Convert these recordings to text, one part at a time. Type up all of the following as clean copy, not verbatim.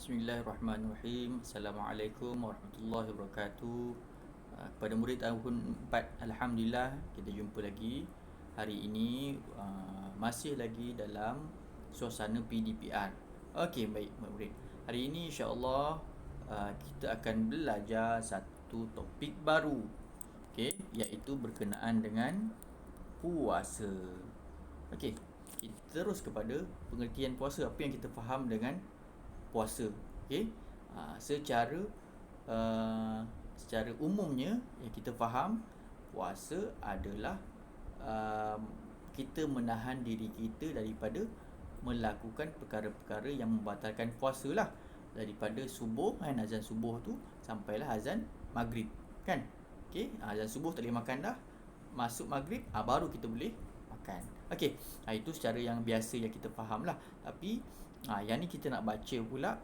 Bismillahirrahmanirrahim. Assalamualaikum warahmatullahi wabarakatuh. Kepada murid tahun 4, Alhamdulillah kita jumpa lagi. Hari ini masih lagi dalam suasana PDPR. Okey, baik murid. Hari ini insya-Allah kita akan belajar satu topik baru. Okey, iaitu berkenaan dengan puasa. Okey, kita terus kepada pengertian puasa. Apa yang kita faham dengan puasa. Okey, secara umumnya yang kita faham, puasa adalah kita menahan diri kita daripada melakukan perkara-perkara yang membatalkan puasa lah, daripada subuh azan subuh tu sampailah azan maghrib kan. Okey, azan subuh tak boleh makan dah, masuk maghrib baru kita boleh makan. Okey, itu secara yang biasa yang kita faham lah. Tapi yang ni kita nak baca pula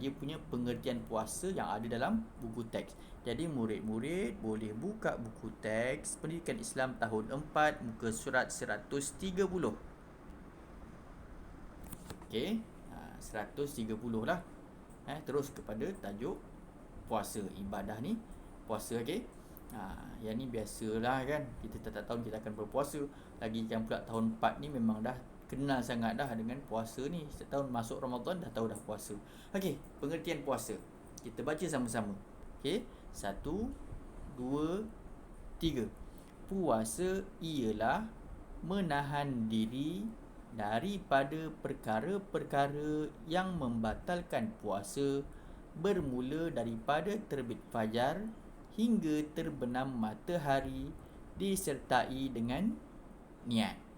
dia punya pengertian puasa yang ada dalam buku teks. Jadi murid-murid boleh buka buku teks Pendidikan Islam tahun 4 muka surat 130. Okey, 130 lah. Terus kepada tajuk puasa, ibadah ni puasa. Okey, yang ni biasalah kan, kita tak tahu kita akan berpuasa. Lagi yang pula tahun 4 ni memang dah kenal sangat dah dengan puasa ni. Setahun masuk Ramadan dah tahu dah puasa. Okey, pengertian puasa kita baca sama-sama. Okey, 1, 2, 3. Puasa ialah menahan diri daripada perkara-perkara yang membatalkan puasa, bermula daripada terbit fajar hingga terbenam matahari, disertai dengan niat.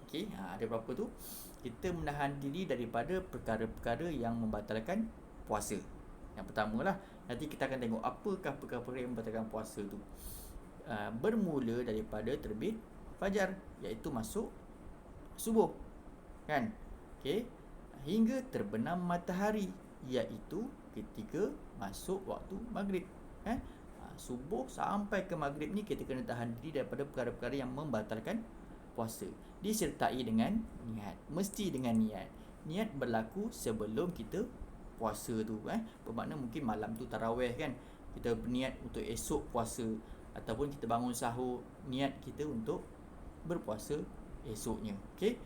Okey, ada berapa tu? Kita menahan diri daripada perkara-perkara yang membatalkan puasa. Yang pertama lah, nanti kita akan tengok apakah perkara-perkara yang membatalkan puasa tu. Bermula daripada terbit fajar, iaitu masuk subuh kan. Okey, hingga terbenam matahari, iaitu ketika masuk waktu maghrib subuh sampai ke maghrib ni kita kena tahan diri daripada perkara-perkara yang membatalkan puasa, disertai dengan niat. Mesti dengan niat. Niat berlaku sebelum kita puasa tu bermakna mungkin malam tu tarawih kan, kita berniat untuk esok puasa, ataupun kita bangun sahur, niat kita untuk berpuasa esoknya. Okey,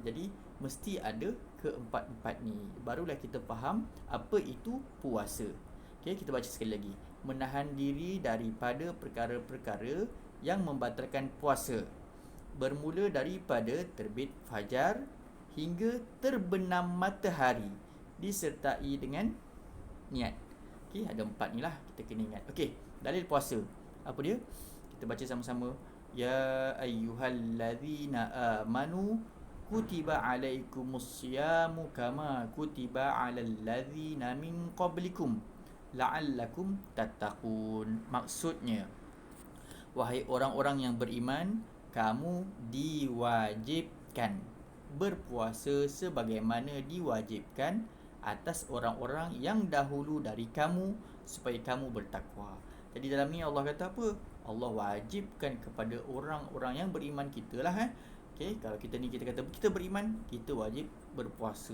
jadi mesti ada keempat-empat ni, barulah kita faham apa itu puasa. Okey, kita baca sekali lagi. Menahan diri daripada perkara-perkara yang membatalkan puasa, bermula daripada terbit fajar hingga terbenam matahari, disertai dengan niat. Okey, ada 4 ni lah kita kena ingat. Okey, dalil puasa apa dia? Kita baca sama-sama. Ya ayyuhallazina amanu kutiba alaikumusyamu kama kutiba alal ladzina min qablikum la'allakum tattaqun. Maksudnya, wahai orang-orang yang beriman, kamu diwajibkan berpuasa sebagaimana diwajibkan atas orang-orang yang dahulu dari kamu, supaya kamu bertakwa. Jadi dalam ni Allah kata apa? Allah wajibkan kepada orang-orang yang beriman kita lah Okey, kalau kita ni kita kata kita beriman, kita wajib berpuasa.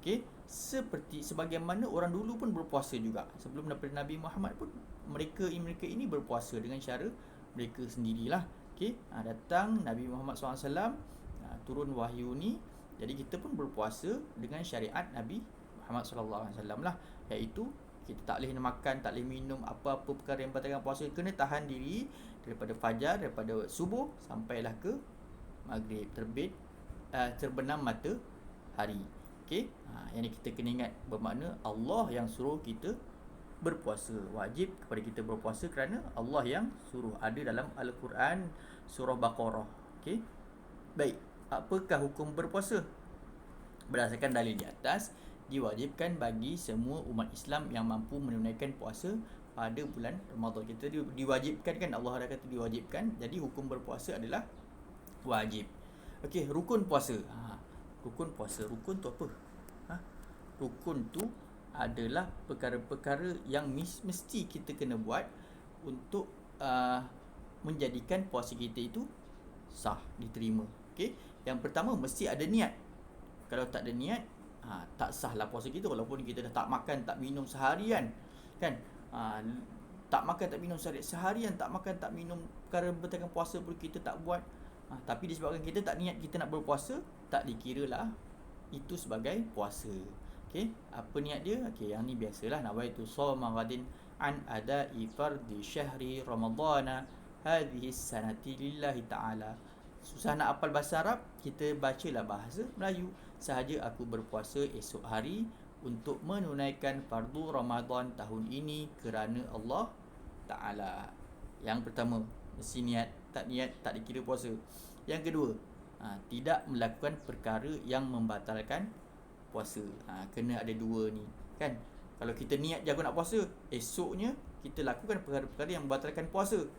Okey, seperti sebagaimana orang dulu pun berpuasa juga. Sebelum daripada Nabi Muhammad pun mereka ini berpuasa dengan cara mereka sendirilah. Okey, datang Nabi Muhammad SAW, turun wahyu ni, jadi kita pun berpuasa dengan syariat Nabi Muhammad SAW lah, iaitu kita tak boleh makan, tak boleh minum, apa-apa perkara yang membatalkan puasa, kena tahan diri daripada fajar, daripada subuh sampailah ke maghrib, terbenam matahari. Okey, yang ni kita kena ingat, bermakna Allah yang suruh kita berpuasa, wajib kepada kita berpuasa kerana Allah yang suruh. Ada dalam Al-Quran surah Baqarah. Okey, baik, apakah hukum berpuasa? Berdasarkan dalil di atas, diwajibkan bagi semua umat Islam yang mampu menunaikan puasa pada bulan Ramadan. Kita diwajibkan kan, Allah dah kata diwajibkan, jadi hukum berpuasa adalah wajib. Okey, rukun puasa. Rukun puasa, rukun tu apa? Rukun tu adalah perkara-perkara yang mesti kita kena buat untuk menjadikan puasa kita itu sah, diterima. Okey, yang pertama mesti ada niat. Kalau tak ada niat, tak sahlah puasa kita walaupun kita dah tak makan tak minum seharian kan. Tak makan tak minum seharian, tak makan tak minum perkara bertepatan puasa pun kita tak buat. Tapi disebabkan kita tak niat kita nak berpuasa, tak dikiralah itu sebagai puasa. Okey, apa niat dia? Okey, yang ni biasalah, nawaitu shauma ghadin an ada'i fardhi syahri ramadhana hadhihi sanati lillahi ta'ala. Susah nak hafal bahasa Arab, kita bacalah bahasa Melayu. Sahaja aku berpuasa esok hari untuk menunaikan fardu Ramadan tahun ini kerana Allah Ta'ala. Yang pertama, mesti niat. Tak niat, tak dikira puasa. Yang kedua, tidak melakukan perkara yang membatalkan puasa. Kena ada dua ni kan. Kalau kita niat je aku nak puasa, esoknya kita lakukan perkara-perkara yang membatalkan puasa,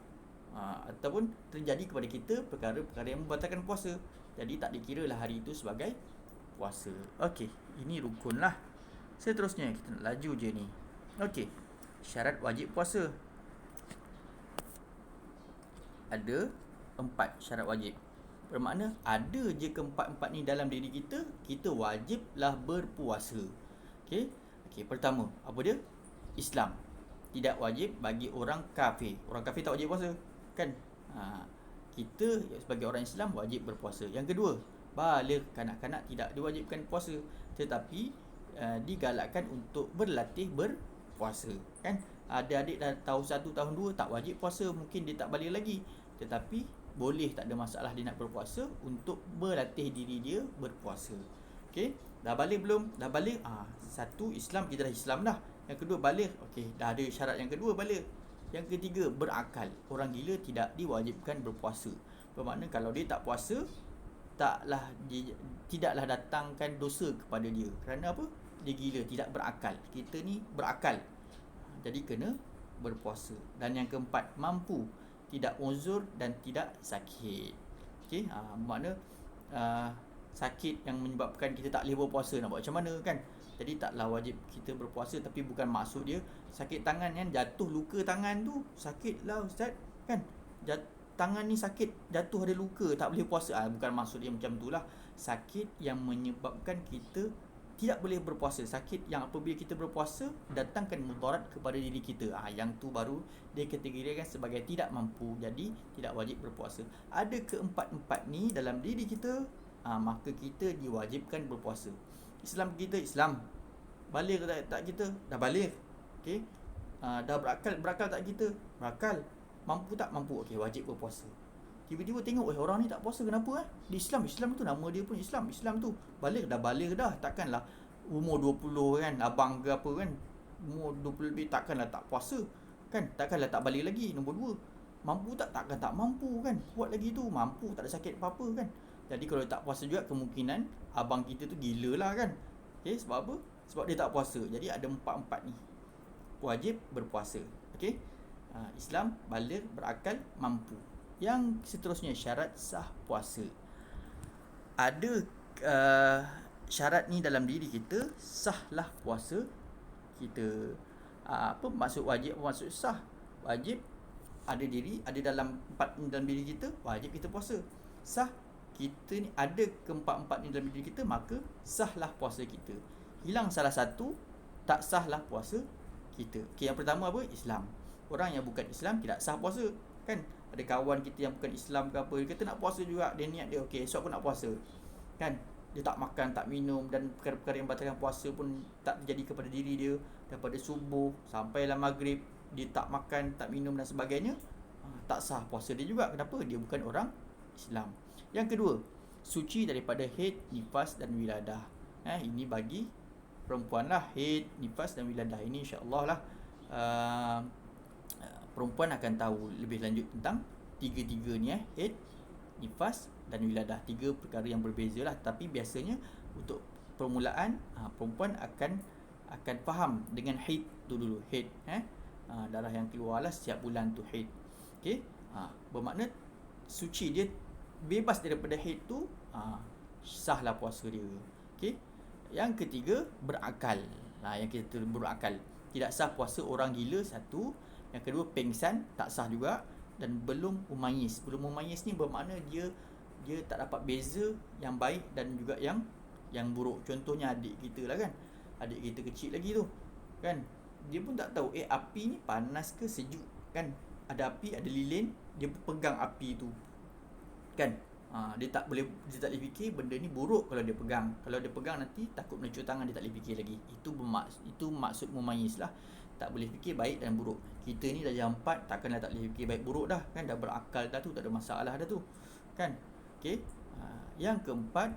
ataupun terjadi kepada kita perkara-perkara yang membatalkan puasa, jadi tak dikira lah hari itu sebagai puasa. Okey, ini rukun lah. Seterusnya kita nak laju je ni. Okey, syarat wajib puasa. Ada 4 syarat wajib. Bermakna ada je keempat-empat ni dalam diri kita, kita wajiblah berpuasa. Okey. Okey, pertama, apa dia? Islam. Tidak wajib bagi orang kafir. Orang kafir tak wajib puasa, kan? Kita sebagai orang Islam wajib berpuasa. Yang kedua, baligh. Kanak-kanak tidak diwajibkan puasa, tetapi digalakkan untuk berlatih berpuasa, kan? Adik-adik dah tahun 1, tahun 2 tak wajib puasa, mungkin dia tak balik lagi, tetapi boleh, tak ada masalah dia nak berpuasa untuk berlatih diri dia berpuasa. Okey, dah balik belum? Dah balik. Satu, Islam, kita dah Islam dah. Yang kedua, balik. Okey, dah ada syarat yang kedua, balik. Yang ketiga, berakal. Orang gila tidak diwajibkan berpuasa. Bermakna kalau dia tak puasa, tidaklah datangkan dosa kepada dia. Kerana apa? Dia gila, tidak berakal. Kita ni berakal, jadi kena berpuasa. Dan yang keempat, mampu. Tidak uzur dan tidak sakit. Okey, makna sakit yang menyebabkan kita tak boleh berpuasa, nak buat macam mana, kan? Jadi taklah wajib kita berpuasa, tapi bukan maksud dia sakit tangan kan, jatuh luka tangan tu sakit lah ustaz, kan? Tangan ni sakit, jatuh ada luka, tak boleh puasa. Bukan maksud dia macam tu lah. Sakit yang menyebabkan kita tidak boleh berpuasa, sakit yang apabila kita berpuasa datangkan mudarat kepada diri kita, yang tu baru dikategorikan sebagai tidak mampu, jadi tidak wajib berpuasa. Ada keempat-empat ni dalam diri kita, maka kita diwajibkan berpuasa. Islam kita Islam, balik tak kita? Dah balik. Okey, dah berakal tak kita? Berakal. Mampu tak? Mampu. Okey, wajib berpuasa. Tiba-tiba tengok, orang ni tak puasa, kenapa? Di Islam tu nama dia pun Islam tu. Balik dah. Takkanlah umur 20 kan, abang ke apa kan, umur 20 lebih, takkanlah tak puasa, kan? Takkanlah tak balik lagi. Nombor 2, mampu tak? Takkan tak mampu, kan? Buat lagi tu, mampu, tak ada sakit apa-apa, kan? Jadi kalau tak puasa juga, kemungkinan abang kita tu gila lah, kan? Okay, sebab apa? Sebab dia tak puasa. Jadi ada 4 ni wajib berpuasa. Okay, Islam, balik, berakal, mampu. Yang seterusnya, syarat sah puasa. Ada syarat ni dalam diri kita, sahlah puasa kita. Apa maksud wajib, apa maksud sah? Wajib ada dalam 4 dalam diri kita, wajib kita puasa. Sah, kita ni ada keempat-empat ni dalam diri kita, maka sahlah puasa kita. Hilang salah satu, tak sahlah puasa kita. Okey, yang pertama apa? Islam. Orang yang bukan Islam tidak sah puasa, kan? Ada kawan kita yang bukan Islam ke apa, dia kata nak puasa juga, dia niat dia, okey, esok aku nak puasa, kan? Dia tak makan, tak minum, dan perkara-perkara yang membatalkan puasa pun tak terjadi kepada diri dia. Daripada subuh sampailah maghrib, dia tak makan, tak minum dan sebagainya, tak sah puasa dia juga. Kenapa? Dia bukan orang Islam. Yang kedua, suci daripada haid, nifas dan wiladah. Ini bagi perempuan lah, haid, nifas dan wiladah. Ini insya-Allah lah perempuan akan tahu lebih lanjut tentang tiga-tiga ni, haid, nifas dan wiladah. 3 perkara yang berbeza lah, tapi biasanya untuk permulaan perempuan akan faham dengan haid tu dulu. Haid, darah yang keluar lah setiap bulan tu, haid. Okey, bermakna suci, dia bebas daripada haid tu, sahlah puasa dia. Okey, yang ketiga, berakal. Yang kita berakal, tidak sah puasa orang gila, satu. Yang kedua, pengsan, tak sah juga. Dan belum mumayyiz. Belum mumayyiz ni bermakna dia tak dapat beza yang baik dan juga yang yang buruk. Contohnya adik kita lah kan, adik kita kecil lagi tu kan, dia pun tak tahu api ni panas ke sejuk kan. Ada api, ada lilin, dia pegang api tu kan. Dia tak boleh fikir benda ni buruk kalau dia pegang. Kalau dia pegang nanti takut melecur tangan, dia tak boleh fikir lagi. Itu maksud mumayyiz lah. Tak boleh fikir baik dan buruk. Kita ni dah jam 4, takkanlah tak boleh fikir baik buruk dah kan. Dah berakal dah tu, tak ada masalah dah tu kan. Okey. Yang keempat,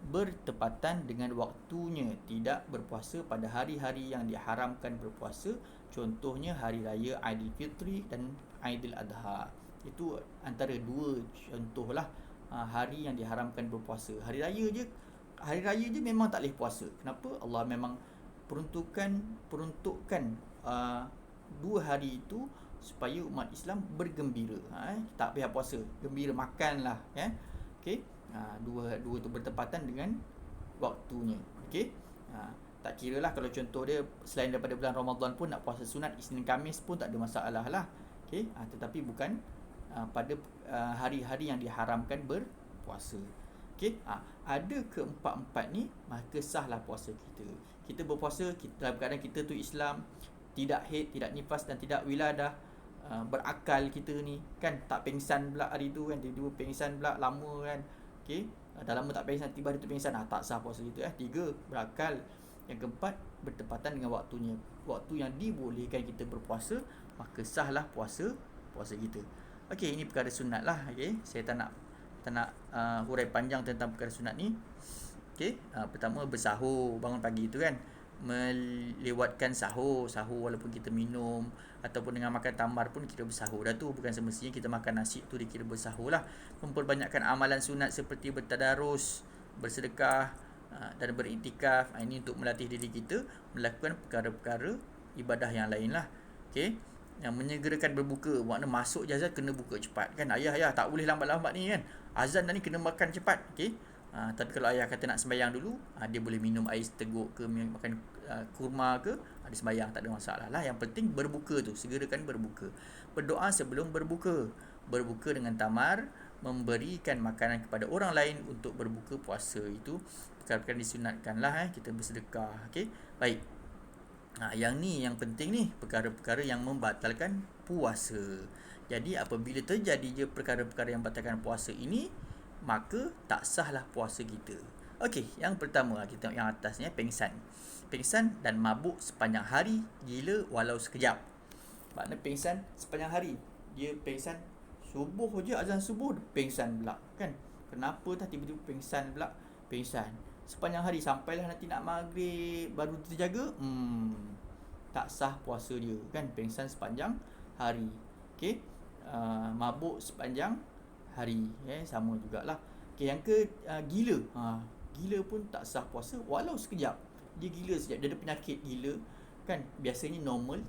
bertepatan dengan waktunya. Tidak berpuasa pada hari-hari yang diharamkan berpuasa. Contohnya hari raya Aidilfitri dan Aidiladha. Itu antara dua contoh lah hari yang diharamkan berpuasa. Hari raya je memang tak boleh puasa. Kenapa? Allah memang peruntukkan dua hari itu supaya umat Islam bergembira. Tak payah puasa, gembira makanlah ya. Okey. Dua tu bertepatan dengan waktunya. Okey. Tak kira lah kalau contoh dia selain daripada bulan Ramadan pun nak puasa sunat Isnin Khamis pun tak ada masalah lah. Okey. Tetapi bukan pada hari-hari yang diharamkan berpuasa. Okey. Ada keempat-empat ni, maka sahlah puasa kita. Kita berpuasa dalam keadaan kita tu Islam, tidak haid, tidak nifas dan tidak wiladah. Berakal kita ni kan, tak pengsan pula hari tu kan, tiba-tiba pengsan pula lama kan. Okey. Dah lama tak pengsan, tiba hari tu pengsan, tak sah puasa kita. 3, berakal. Yang keempat, bertepatan dengan waktunya. Waktu yang dibolehkan kita berpuasa, maka sahlah puasa kita. Okey, ini perkara sunat lah. Okey, saya tak nak hurai panjang tentang perkara sunat ni. Okey, pertama bersahur, bangun pagi tu kan, melewatkan sahur walaupun kita minum ataupun dengan makan tamar pun kita bersahur dah tu. Bukan semestinya kita makan nasi tu dikira bersahur lah. Memperbanyakkan amalan sunat seperti bertadarus, bersedekah dan beriktikaf. Ini untuk melatih diri kita melakukan perkara-perkara ibadah yang lain lah. Okey. Yang menyegerakan berbuka, makna masuk je azan kena buka cepat kan. Ayah tak boleh lambat-lambat ni kan, azan dah ni kena makan cepat. Okey. Tapi kalau ayah kata nak sembahyang dulu, dia boleh minum air seteguk ke, makan kurma ke, ada sembahyang, tak ada masalah lah. Yang penting berbuka tu, segerakan berbuka. Berdoa sebelum berbuka. Berbuka dengan tamar, memberikan makanan kepada orang lain untuk berbuka puasa. Itu perkara-perkara disunatkan lah. Kita bersedekah. Okey. Baik. Yang ni yang penting ni, perkara-perkara yang membatalkan puasa. Jadi apabila terjadi je perkara-perkara yang membatalkan puasa ini, maka tak sahlah puasa kita. Okey, yang pertama kita tengok yang atas ni, pengsan dan mabuk sepanjang hari, gila walau sekejap. Makna pengsan sepanjang hari. Dia pengsan subuh je, azan subuh pengsan pula kan. Kenapa dah tiba-tiba pengsan pula? Pengsan sepanjang hari sampailah nanti nak maghrib baru terjaga. Tak sah puasa dia kan, pengsan sepanjang hari. Okey. Mabuk sepanjang hari, sama jugalah. Okey, yang gila. Gila pun tak sah puasa walau sekejap. Dia gila sekejap, dia ada penyakit gila kan. Biasanya normal,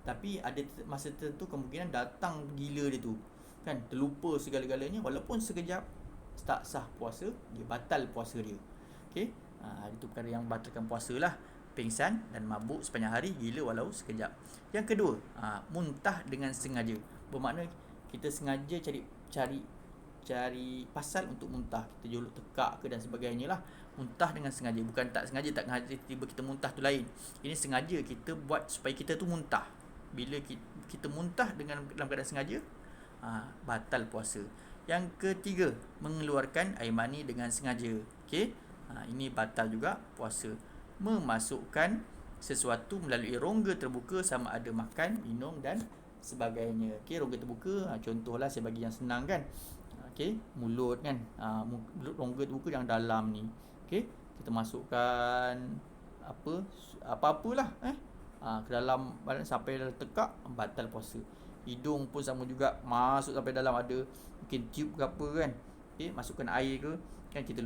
tapi ada masa tertentu kemungkinan datang gila dia tu kan, terlupa segala-galanya, walaupun sekejap tak sah puasa, dia batal puasa dia. Okey. Itu perkara yang batalkan puasa lah. Pengsan dan mabuk sepanjang hari, gila walau sekejap. Yang kedua, muntah dengan sengaja. Bermakna kita sengaja cari pasal untuk muntah. Kita jolok tekak ke dan sebagainya lah. Muntah dengan sengaja. Bukan tak sengaja, tiba kita muntah tu lain. Ini sengaja kita buat supaya kita tu muntah. Bila kita muntah dalam keadaan sengaja, batal puasa. Yang ketiga, mengeluarkan air mani dengan sengaja. Okey. Ini batal juga puasa. Memasukkan sesuatu melalui rongga terbuka, sama ada makan, minum dan sebagainya. Okey, rongga terbuka, contohlah saya bagi yang senang kan. Okey, mulut kan. Rongga terbuka yang dalam ni. Okey, kita masukkan apa-apalah ke dalam badan sampai tekak, batal puasa. Hidung pun sama juga, masuk sampai dalam, ada mungkin tube ke apa kan. Okey, masukkan air ke kan, kita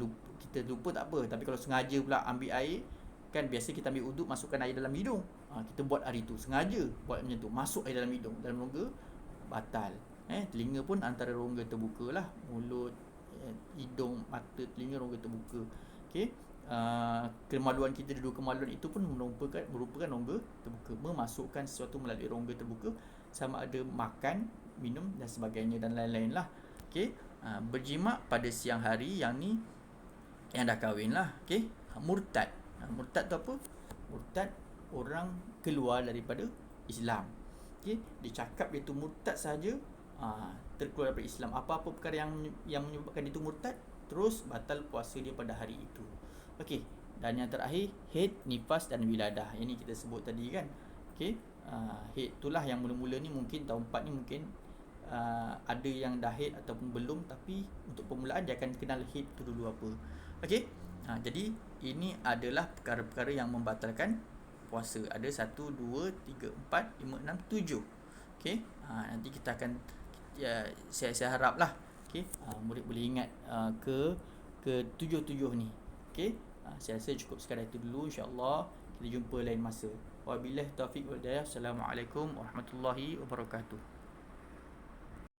lupa tak apa, tapi kalau sengaja pula ambil air kan, biasa kita ambil uduk, masukkan air dalam hidung. Kita buat hari tu, sengaja buat macam tu, masuk air dalam hidung, dalam rongga, batal. Telinga pun antara rongga terbuka lah. Mulut, hidung, mata, telinga rongga terbuka. Okey. Kemaluan kita, dua kemaluan itu pun merupakan rongga terbuka. Memasukkan sesuatu melalui rongga terbuka, sama ada makan, minum dan sebagainya dan lain-lain lah. Okey. Berjimat pada siang hari, yang ni yang dah kahwin lah. Okey. Murtad. Murtad tu apa? Murtad orang keluar daripada Islam. Okey, dia cakap dia tu murtad saja, terkeluar daripada Islam. Apa-apa perkara yang menyebabkan dia tu murtad, terus batal puasa dia pada hari itu. Okey, dan yang terakhir, haid, nifas dan wiladah. Ini kita sebut tadi kan. Okey, haid itulah yang mula-mula ni mungkin tahun 4 ni mungkin ada yang dah haid ataupun belum, tapi untuk permulaan dia akan kenal haid tu dulu apa. Okey, jadi ini adalah perkara-perkara yang membatalkan puasa. Ada 1, 2, 3, 4, 5, 6, 7. Okey, nanti kita akan saya haraplah murid boleh ingat ke 7 ni. Okey, saya rasa cukup sekadar itu dulu, insya-Allah kita jumpa lain masa. Wabillahi taufiq wal hidayah. Assalamualaikum warahmatullahi wabarakatuh.